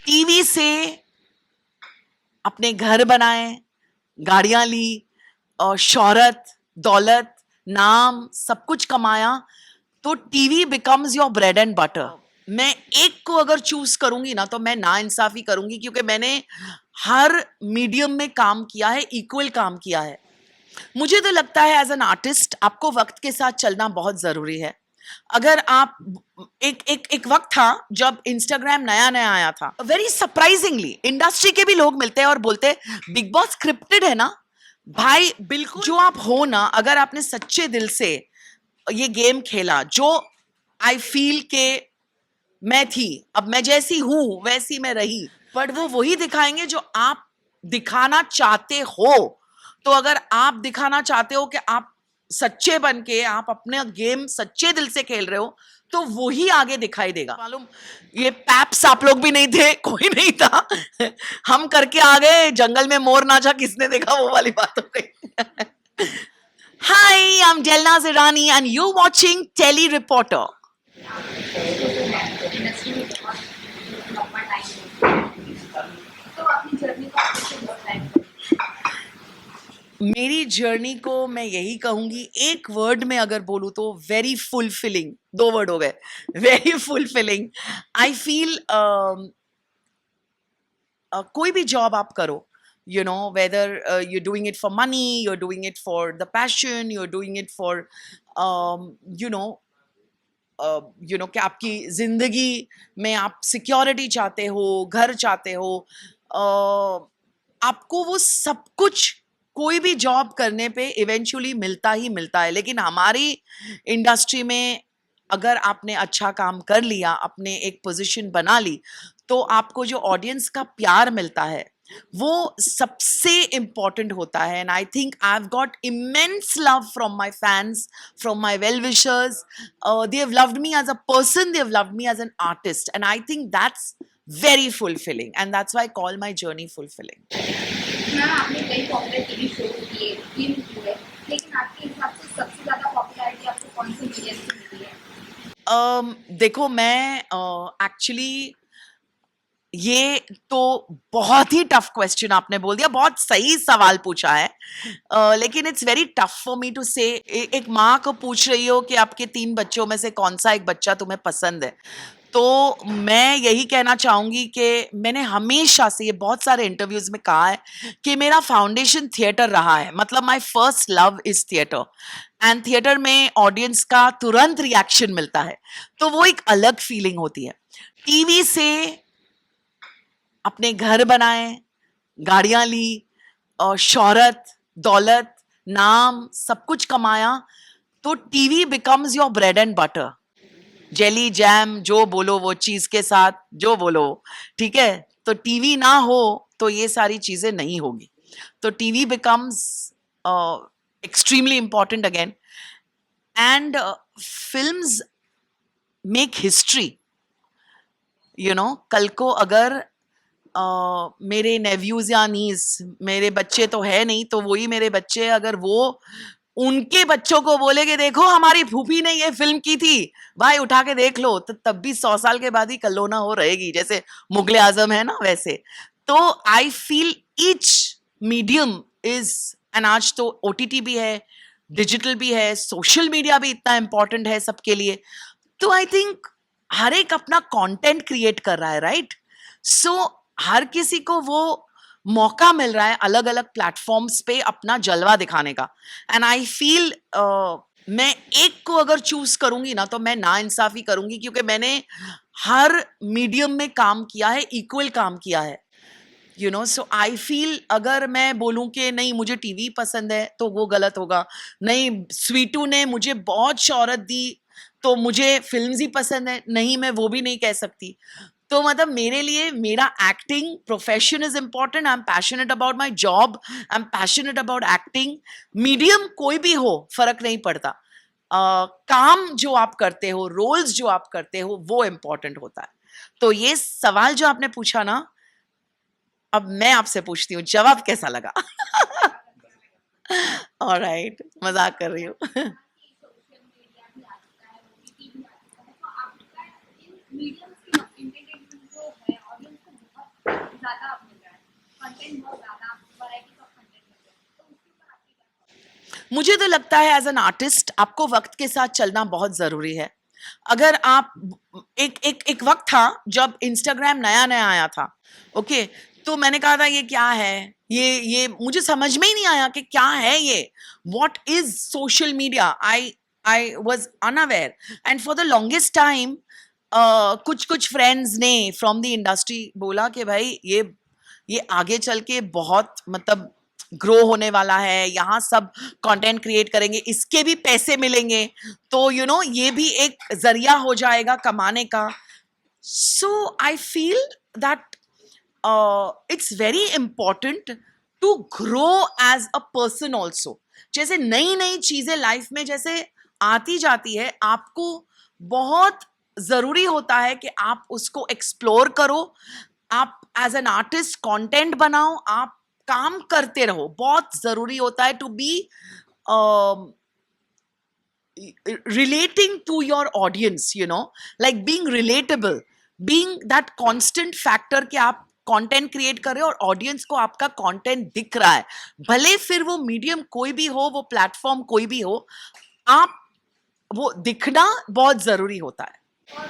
TV से अपने घर बनाए, गाड़ियां ली और शोहरत, दौलत, नाम सब कुछ कमाया, तो TV becomes your bread and butter. मैं एक को अगर चूज करूंगी ना तो मैं ना इंसाफी करूंगी, क्योंकि मैंने हर मीडियम में काम किया है, इक्वल काम किया है। मुझे तो लगता है एज एन आर्टिस्ट आपको वक्त के साथ चलना बहुत जरूरी है। अगर आप एक एक एक वक्त था जब इंस्टाग्राम नया नया आया था, वेरी सरप्राइजिंगली इंडस्ट्री के भी लोग मिलते हैं और बोलते हैं बिग बॉस स्क्रिप्टेड है ना। भाई बिल्कुल जो आप हो ना, अगर आपने सच्चे दिल से ये गेम खेला, जो आई फील के मैं थी, अब मैं जैसी हूं वैसी मैं रही, बट वो वही दिखाएंगे जो आप दिखाना चाहते हो। तो अगर आप दिखाना चाहते हो कि आप सच्चे बन के आप अपने गेम सच्चे दिल से खेल रहे हो, तो वही आगे दिखाई देगा। मालूम, ये पैप्स आप लोग भी नहीं थे, कोई नहीं था। हम करके आ गए, जंगल में मोर नाचा किसने देखा, वो वाली बात हो गई। Hi, I am Zelnaz Irani and you watching Tele Reporter. Industry में बहुत लंबा टाइम है, तो अपनी जर्नी को आप कैसे डिस्क्राइब करेंगे? मेरी जर्नी को मैं यही कहूंगी, एक वर्ड में अगर बोलूं तो वेरी फुलफिलिंग। दो वर्ड हो गए, वेरी फुलफिलिंग। आई फील कोई भी जॉब आप करो, you know, whether you doing it for money, you are doing it for the passion, you are doing it for you know कि आपकी जिंदगी में आप सिक्योरिटी चाहते हो, घर चाहते हो, आपको वो सब कुछ कोई भी जॉब करने पे इवेंचुअली मिलता ही मिलता है। लेकिन हमारी इंडस्ट्री में अगर आपने अच्छा काम कर लिया, अपने एक पोजीशन बना ली, तो आपको जो ऑडियंस का प्यार मिलता है वो सबसे इंपॉर्टेंट होता है। And I think I have got immense love from my fans, from my well-wishers. They have loved me as a person, they have loved me as an artist, and I think that's very fulfilling, and that's why I call my journey fulfilling. Ma'am, आपने कई popular TV show किए, film की है, लेकिन आपके हिसाब से सबसे ज़्यादा पॉपुलैरिटी आपको कौन से मीडिया से मिली है? देखो, मैं एक्चुअली ये तो बहुत ही टफ क्वेश्चन आपने बोल दिया, बहुत सही सवाल पूछा है। लेकिन it's very tough for me to say. एक माँ को पूछ रही हो कि आपके 3 बच्चों में से कौन सा एक बच्चा तुम्हें पसंद है, तो मैं यही कहना चाहूंगी कि मैंने हमेशा से ये बहुत सारे इंटरव्यूज में कहा है कि मेरा फाउंडेशन थिएटर रहा है। मतलब my first love is theatre, and theatre में ऑडियंस का तुरंत रिएक्शन मिलता है, तो वो एक अलग फीलिंग होती है। टीवी से अपने घर बनाए, गाड़ियां ली और शोहरत, दौलत, नाम सब कुछ कमाया, तो TV becomes your bread and butter. Jelly jam जो बोलो वो चीज के साथ जो बोलो, ठीक है। तो टीवी ना हो तो ये सारी चीजें नहीं होगी। तो TV becomes extremely important again. And films make history, कल को अगर मेरे नेव्यूज या नीस, मेरे बच्चे तो है नहीं, तो वही मेरे बच्चे अगर वो उनके बच्चों को बोले कि देखो हमारी फूफी ने ये फिल्म की थी, भाई उठा के देख लो, तो तब भी 100 साल के बाद ही कल्लोना हो रहेगी, जैसे मुगले आजम है ना वैसे। तो I feel each medium is, and आज तो ओटीटी भी है, डिजिटल भी है, सोशल मीडिया भी इतना इंपॉर्टेंट है सबके लिए। तो आई थिंक हर एक अपना कंटेंट क्रिएट कर रहा है, राइट? सो हर किसी को वो मौका मिल रहा है अलग अलग प्लेटफॉर्म्स पे अपना जलवा दिखाने का। एंड आई फील मैं एक को अगर चूज करूंगी ना तो मैं ना इंसाफी करूंगी, क्योंकि मैंने हर मीडियम में काम किया है, इक्वल काम किया है। सो आई फील अगर मैं बोलूं कि नहीं मुझे टीवी पसंद है तो वो गलत होगा। नहीं, स्वीटू ने मुझे बहुत शोहरत दी तो मुझे फिल्म्स ही पसंद है, नहीं मैं वो भी नहीं कह सकती। तो मतलब मेरे लिए मेरा acting profession is important. I am passionate about my job, I am passionate about acting. Medium कोई भी हो, फर्क नहीं पड़ता। काम जो आप करते हो, रोल्स जो आप करते हो, वो इंपॉर्टेंट होता है। तो ये सवाल जो आपने पूछा ना, अब मैं आपसे पूछती हूँ जवाब कैसा लगा? ऑलराइट, मजाक कर रही हूँ। सोशल मीडिया भी आ चुका है, ओटीटी भी आ चुका है, तो आपका इन मीडियम्स की एंटरटेनमेंट जो है ऑडियंस को बहुत ज़्यादा अब मिल रहा है, कंटेंट बहुत ज़्यादा, वैरायटी ऑफ कंटेंट मिल रहा है, तो उसके ऊपर आपकी क्या thoughts मुझे तो लगता है एज एन आर्टिस्ट आपको वक्त के साथ चलना बहुत जरूरी है। अगर आप एक वक्त था जब इंस्टाग्राम नया नया आया था, ओके, तो मैंने कहा था ये क्या है, ये मुझे समझ में ही नहीं आया कि क्या है ये, what is social media. I was unaware and for the longest time कुछ कुछ फ्रेंड्स ने फ्रॉम द इंडस्ट्री बोला कि भाई ये आगे चल के बहुत मतलब ग्रो होने वाला है, यहाँ सब कंटेंट क्रिएट करेंगे, इसके भी पैसे मिलेंगे, तो ये भी एक जरिया हो जाएगा कमाने का। So I feel that it's very important to grow as a person also. जैसे नई नई चीजें लाइफ में जैसे आती जाती है, आपको बहुत जरूरी होता है कि आप उसको एक्सप्लोर करो, आप एज एन आर्टिस्ट कंटेंट बनाओ, आप काम करते रहो। बहुत जरूरी होता है to be relating to your audience, like being relatable, being that constant factor कि आप कंटेंट क्रिएट कर रहे हो और ऑडियंस को आपका कंटेंट दिख रहा है, भले फिर वो मीडियम कोई भी हो, वो प्लेटफॉर्म कोई भी हो, आप वो दिखना बहुत जरूरी होता है। और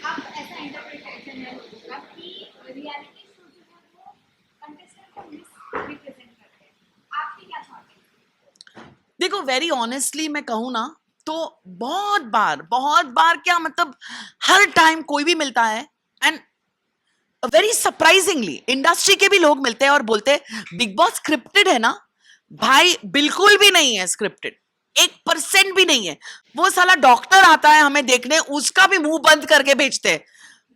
आप ऐसा इंटरप्रिटेशन है लोगों का कि रियलिटी शो जो है वो कंटेस्टेंट को मिस रिप्रेजेंट करते हैं, आपकी क्या थॉट है? देखो वेरी ऑनेस्टली मैं कहूँ ना, तो बहुत बार क्या मतलब हर टाइम कोई भी मिलता है एंड वेरी सरप्राइजिंगली इंडस्ट्री के भी लोग मिलते हैं और बोलते हैं बिग बॉस स्क्रिप्टेड है ना। भाई बिल्कुल भी नहीं है स्क्रिप्टेड, 1% भी नहीं है। वो साला डॉक्टर आता है हमें देखने, उसका भी मुंह बंद करके भेजते हैं,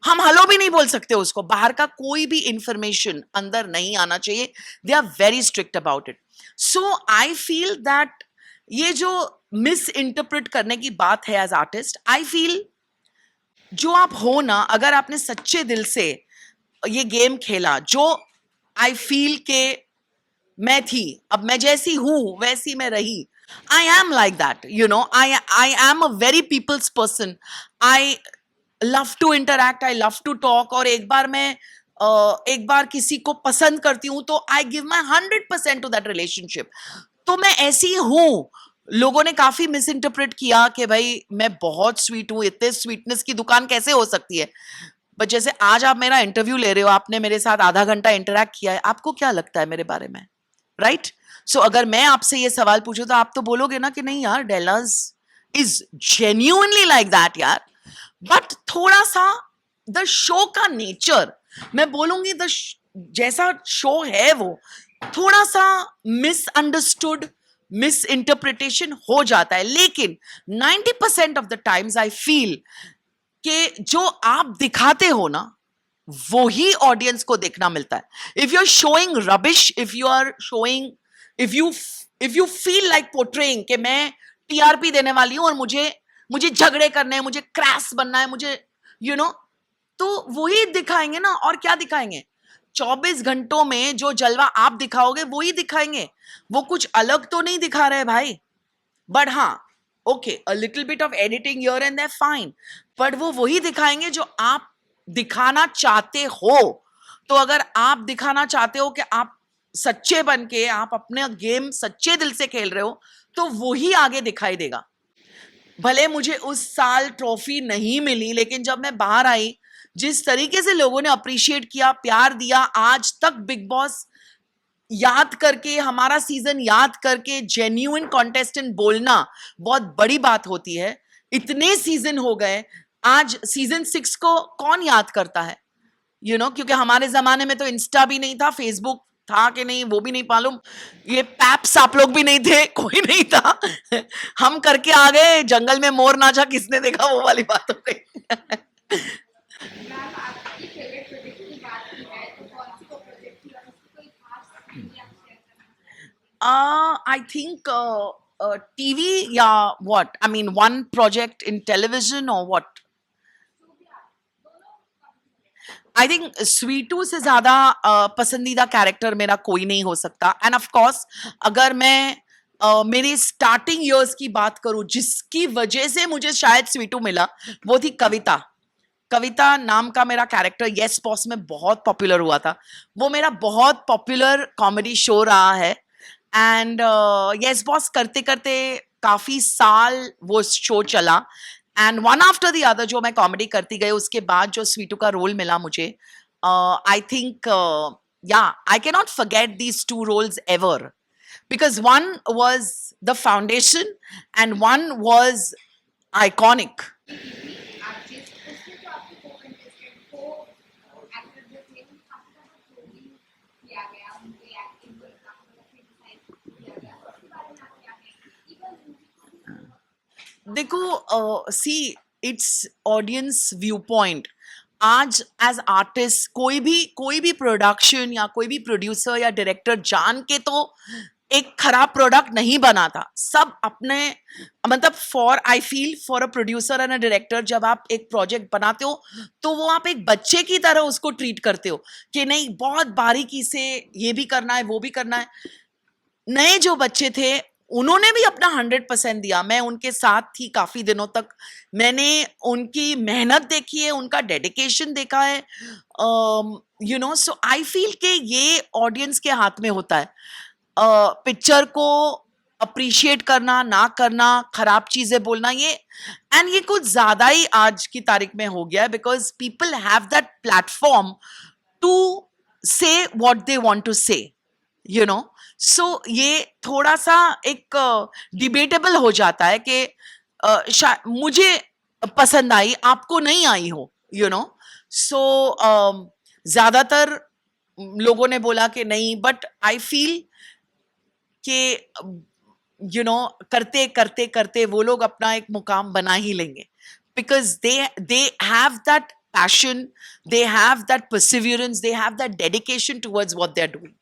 हम हेलो भी नहीं बोल सकते उसको। बाहर का कोई भी इंफॉर्मेशन अंदर नहीं आना चाहिए, they are very strict about it. So I feel that ये जो मिस इंटरप्रेट करने की बात है एज आर्टिस्ट, आई फील जो आप हो ना, अगर आपने सच्चे दिल से ये गेम खेला, जो आई फील के मैं थी, अब मैं जैसी हूं वैसी मैं रही, I am like that, I am a very people's person, I love to interact, I love to talk, और एक बार किसी को पसंद करती हूँ तो I give my 100% to that relationship. तो मैं ऐसी हूं। लोगों ने काफी मिस इंटरप्रेट किया कि भाई मैं बहुत स्वीट हूं, इतने स्वीटनेस की दुकान कैसे हो सकती है। बट जैसे आज आप मेरा इंटरव्यू ले रहे हो, आपने मेरे साथ आधा घंटा इंटरैक्ट किया है, आपको क्या लगता है मेरे बारे में, राइट? सो अगर मैं आपसे ये सवाल पूछूं तो आप तो बोलोगे ना कि नहीं यार, Dallas is genuinely like that यार। बट थोड़ा सा द शो का नेचर, मैं बोलूंगी जैसा शो है वो थोड़ा सा मिसअंडरस्टूड, मिस इंटरप्रिटेशन हो जाता है। लेकिन 90% of the times I feel कि जो आप दिखाते हो ना, वो ही ऑडियंस को देखना मिलता है। If you are showing rubbish, if you feel like portraying कि मैं टीआरपी देने वाली हूं और मुझे झगड़े करने हैं, मुझे क्रैश बनना है, मुझे तो वही दिखाएंगे ना। और क्या दिखाएंगे? 24 घंटों में जो जलवा आप दिखाओगे वो ही दिखाएंगे, वो कुछ अलग तो नहीं दिखा रहे भाई। बट हाँ, okay, a little bit of editing here and there fine, but वो वही दिखाएंगे जो आप दिखाना चाहते हो। तो अगर आप दिखाना चाहते हो कि आप सच्चे बन के आप अपने गेम सच्चे दिल से खेल रहे हो, तो वही आगे दिखाई देगा। भले मुझे उस साल ट्रॉफी नहीं मिली, लेकिन जब मैं बाहर आई, जिस तरीके से लोगों ने अप्रिशिएट किया, प्यार दिया, आज तक बिग बॉस याद करके, हमारा सीजन याद करके जेन्युइन कॉन्टेस्टेंट बोलना बहुत बड़ी बात होती है। इतने सीजन हो गए, आज सीजन 6 को कौन याद करता है? क्योंकि हमारे जमाने में तो इंस्टा भी नहीं था, फेसबुक था कि नहीं वो भी नहीं मालूम, ये पैप्स आप लोग भी नहीं थे, कोई नहीं था। हम करके आ गए, जंगल में मोर नाचा किसने देखा, वो वाली बात हो गई। मैम आपकी फेवरेट प्रोजेक्ट की बात की जाए तो कौन सी वो प्रोजेक्ट थी और उसकी कोई खास स्टोरी आप शेयर करना I think TV, yeah, what? I mean, one project in television or what? जो भी आप दोनों का आई थिंक स्वीटू से ज्यादा पसंदीदा कैरेक्टर मेरा कोई नहीं हो सकता। एंड ऑफ कोर्स अगर मैं मेरी स्टार्टिंग ईयर्स की बात करूं, जिसकी वजह से मुझे शायद स्वीटू मिला, वो थी कविता। कविता नाम का मेरा कैरेक्टर यस बॉस में बहुत पॉपुलर हुआ था. वो मेरा बहुत पॉपुलर कॉमेडी शो रहा है. एंड यस बॉस करते करते काफी साल वो शो चला. And one after the other जो मैं कॉमेडी करती गई, उसके बाद जो स्वीटू का रोल मिला मुझे, आई थिंक या I can not forget these 2 roles ever, because one was the foundation and one was iconic. आप जिस उसमें जो आपके को-कंटेस्टेंट को एक्टर जो थे उनकी काफी ज्यादा ट्रोलिंग किया गया, उनके एक्टिंग को काफी ज्यादा क्रिटिसाइज किया गया, तो उसके बारे में आप क्या कहेंगे? इवन देखो, see it's audience view point. आज एज आर्टिस्ट कोई भी प्रोडक्शन या कोई भी प्रोड्यूसर या डायरेक्टर जान के तो एक खराब प्रोडक्ट नहीं बनाता. सब अपने मतलब I feel for a producer and a director, जब आप एक प्रोजेक्ट बनाते हो तो वो आप एक बच्चे की तरह उसको ट्रीट करते हो कि नहीं बहुत बारीकी से ये भी करना है वो भी करना है. नए जो बच्चे थे उन्होंने भी अपना 100% दिया. मैं उनके साथ थी काफी दिनों तक. मैंने उनकी मेहनत देखी है, उनका डेडिकेशन देखा है. You know, so I feel कि ये ऑडियंस के हाथ में होता है. पिक्चर को अप्रिशिएट करना ना करना, खराब चीजें बोलना, ये कुछ ज्यादा ही आज की तारीख में हो गया है, because people have that platform to say what they want to say, you know. So ये थोड़ा सा एक डिबेटेबल हो जाता है कि मुझे पसंद आई आपको नहीं आई हो, यू नो. सो ज्यादातर लोगों ने बोला कि नहीं, बट आई फील कि यू नो करते करते करते वो लोग अपना एक मुकाम बना ही लेंगे, because they have that passion, they have that perseverance, they have that dedication towards what they're doing.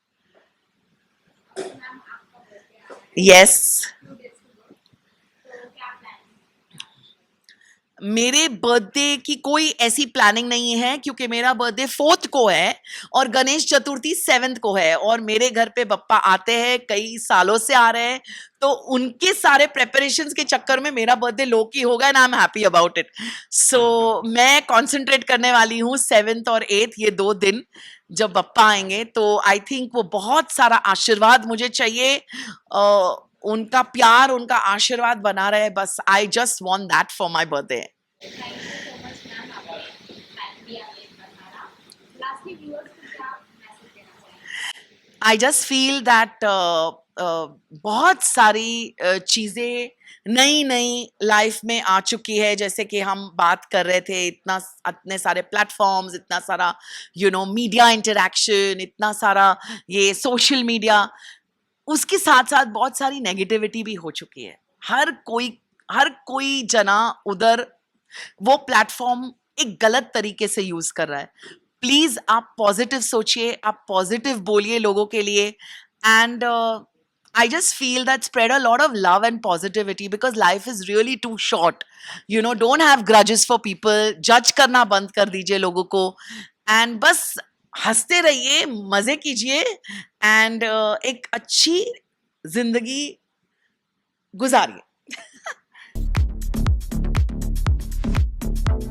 Ma'am आपका बर्थडे आ रहा है Yes. 2 days to go, तो क्या प्लान है? मेरे बर्थडे की कोई ऐसी प्लानिंग नहीं है, क्योंकि मेरा बर्थडे 4th को है और गणेश चतुर्थी 7th को है, और मेरे घर पे बप्पा आते हैं, कई सालों से आ रहे हैं, तो उनके सारे प्रेपरेशंस के चक्कर में मेरा बर्थडे लो की होगा and I am happy about it. So मैं कॉन्सेंट्रेट करने वाली हूँ 7th और 8th, ये 2 दिन जब बप्पा आएंगे, तो आई थिंक वो बहुत सारा आशीर्वाद मुझे चाहिए. उनका प्यार, उनका आशीर्वाद बना रहे, बस I just want that for my birthday. Thank you so much ma'am, आपने टाइम दिया हमें बताना. लास्टली व्यूअर्स को क्या मैसेज देना चाहेंगे? आई जस्ट फील दैट बहुत सारी चीजें नई नई लाइफ में आ चुकी है, जैसे कि हम बात कर रहे थे, इतने सारे प्लेटफॉर्म्स, इतना सारा यू नो मीडिया इंटरेक्शन, इतना सारा ये सोशल मीडिया, उसके साथ साथ बहुत सारी नेगेटिविटी भी हो चुकी है. हर कोई जना उधर वो प्लेटफॉर्म एक गलत तरीके से यूज कर रहा है. प्लीज आप पॉजिटिव सोचिए, आप पॉजिटिव बोलिए लोगों के लिए. And I just feel that spread a lot of love and positivity, because life is really too short. You know, don't have grudges for people. Judge करना बंद कर दीजिए लोगों को, and बस हंसते रहिए, मजे कीजिए, and एक अच्छी जिंदगी गुजारिए.